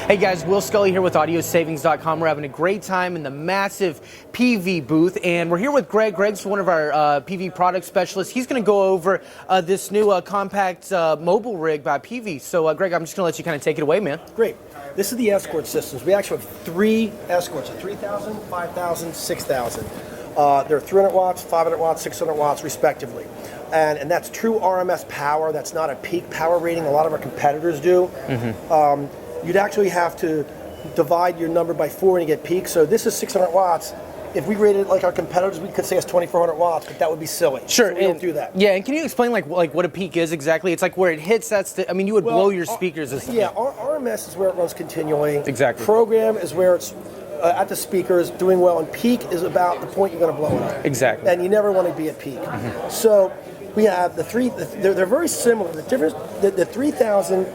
Hey guys, Will Scully here with AudioSavings.com. We're having a great time in the massive Peavey booth, and we're here with Greg. Greg's one of our Peavey product specialists. He's going to go over this new compact mobile rig by Peavey. So Greg, I'm just going to let you kind of take it away, man. Great. This is the Escort systems. We actually have 3 Escorts, a 3,000, 5,000, 6,000. They're 300 watts, 500 watts, 600 watts, respectively. And that's true RMS power. That's not a peak power rating. A lot of our competitors do. You'd actually have to divide your number by 4 and you get peak. So this is 600 watts. If we rated it like our competitors, we could say it's 2,400 watts, but that would be silly. Sure, so we don't do that. Yeah, and can you explain like what a peak is exactly? It's like where it hits. That's the. I mean, you would blow your speakers. Yeah, RMS is where it runs continually. Exactly. Program is where it's at the speakers doing well, and peak is about the point you're going to blow it up. Exactly. And you never want to be at peak. So we have the 3. They're very similar. The difference, the 3,000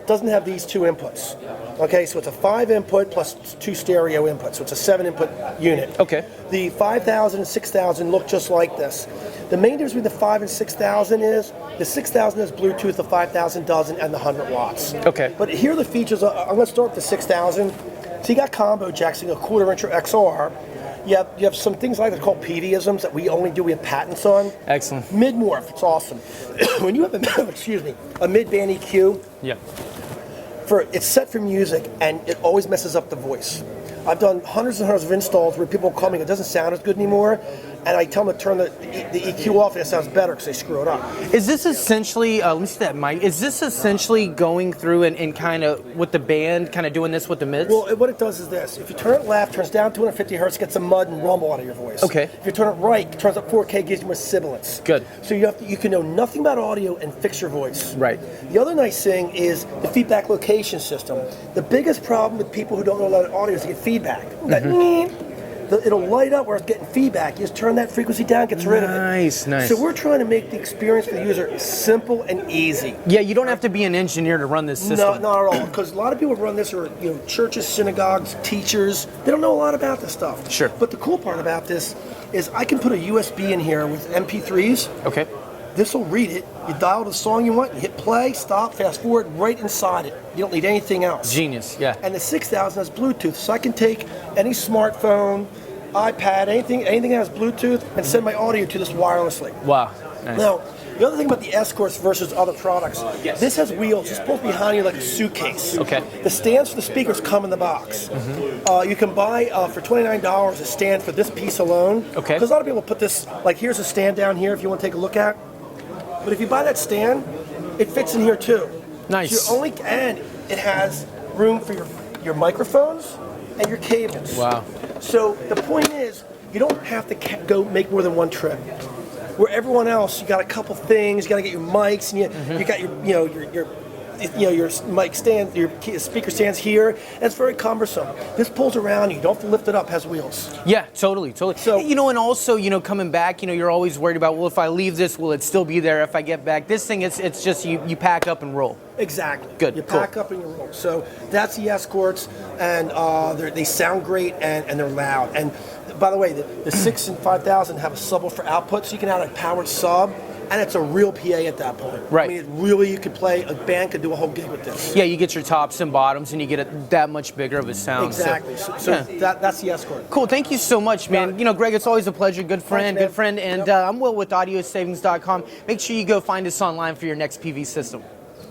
doesn't have these 2 inputs. Okay, so it's a 5 input plus 2 stereo inputs. So it's a 7 input unit. Okay. The 5,000 and 6,000 look just like this. The main difference between the 5 and 6,000 is the 6,000 has Bluetooth, the 5,000 doesn't, and the 100 watts. Okay. But here are the features. I'm going to start with the 6,000. So you got combo jacks, so you got a 1/4 inch or XR. You have some things like that called Peaveyisms that we only do. We have patents on. Excellent. Midmorph, it's awesome. When you have a mid-band EQ, yeah, it's set for music and it always messes up the voice. I've done hundreds and hundreds of installs where people call me, it doesn't sound as good anymore, and I tell them to turn the EQ off and it sounds better because they screw it up. Is this essentially, let me see that mic, is this essentially going through and kind of with the band, kind of doing this with the mids? Well, what it does is this. If you turn it left, turns down 250 hertz, gets some mud and rumble out of your voice. Okay. If you turn it right, it turns up 4K, gives you more sibilance. Good. So you can know nothing about audio and fix your voice. Right. The other nice thing is the feedback location system. The biggest problem with people who don't know a lot of audio is to get feedback. It'll light up where it's getting feedback. You just turn that frequency down, gets rid of it. Nice, nice. So we're trying to make the experience for the user simple and easy. Yeah, you don't have to be an engineer to run this system. No, not at all. Because a lot of people run this are churches, synagogues, teachers. They don't know a lot about this stuff. Sure. But the cool part about this is I can put a USB in here with MP3s. Okay. This will read it. You dial the song you want, you hit play, stop, fast forward, right inside it. You don't need anything else. Genius, yeah. And the 6,000 has Bluetooth, so I can take any smartphone, iPad, anything that has Bluetooth, and send my audio to this wirelessly. Wow, nice. Now, the other thing about the Escorts versus other products, this has wheels. It's supposed to be behind you like a suitcase. Okay. The stands for the speakers come in the box. You can buy for $29 a stand for this piece alone. Okay. Because a lot of people put this, like here's a stand down here if you want to take a look at. But if you buy that stand, it fits in here too. Nice. So and it has room for your microphones and your cables. Wow. So the point is, you don't have to go make more than one trip. Where everyone else, you got a couple things, you got to get your mics, and you got your mic stand, your speaker stands here, and it's very cumbersome. This pulls around, you don't have to lift it up, has wheels. Yeah, totally. So, and also, coming back, you're always worried about, well, if I leave this, will it still be there if I get back? This thing, it's just you pack up and roll. Exactly. Good. You pack up and you roll. So that's the Escorts, and they sound great and they're loud. And by the way, the 6 and 5,000 have a subwoofer output, so you can add a powered sub. And it's a real PA at that point. Right. I mean, you could play, a band could do a whole gig with this. Yeah, you get your tops and bottoms, and you get that much bigger of a sound. Exactly. So that's the Escort. Cool. Thank you so much, man. Greg, it's always a pleasure. Good friend, Thanks, man. And I'm Will with AudioSavings.com. Make sure you go find us online for your next PV system.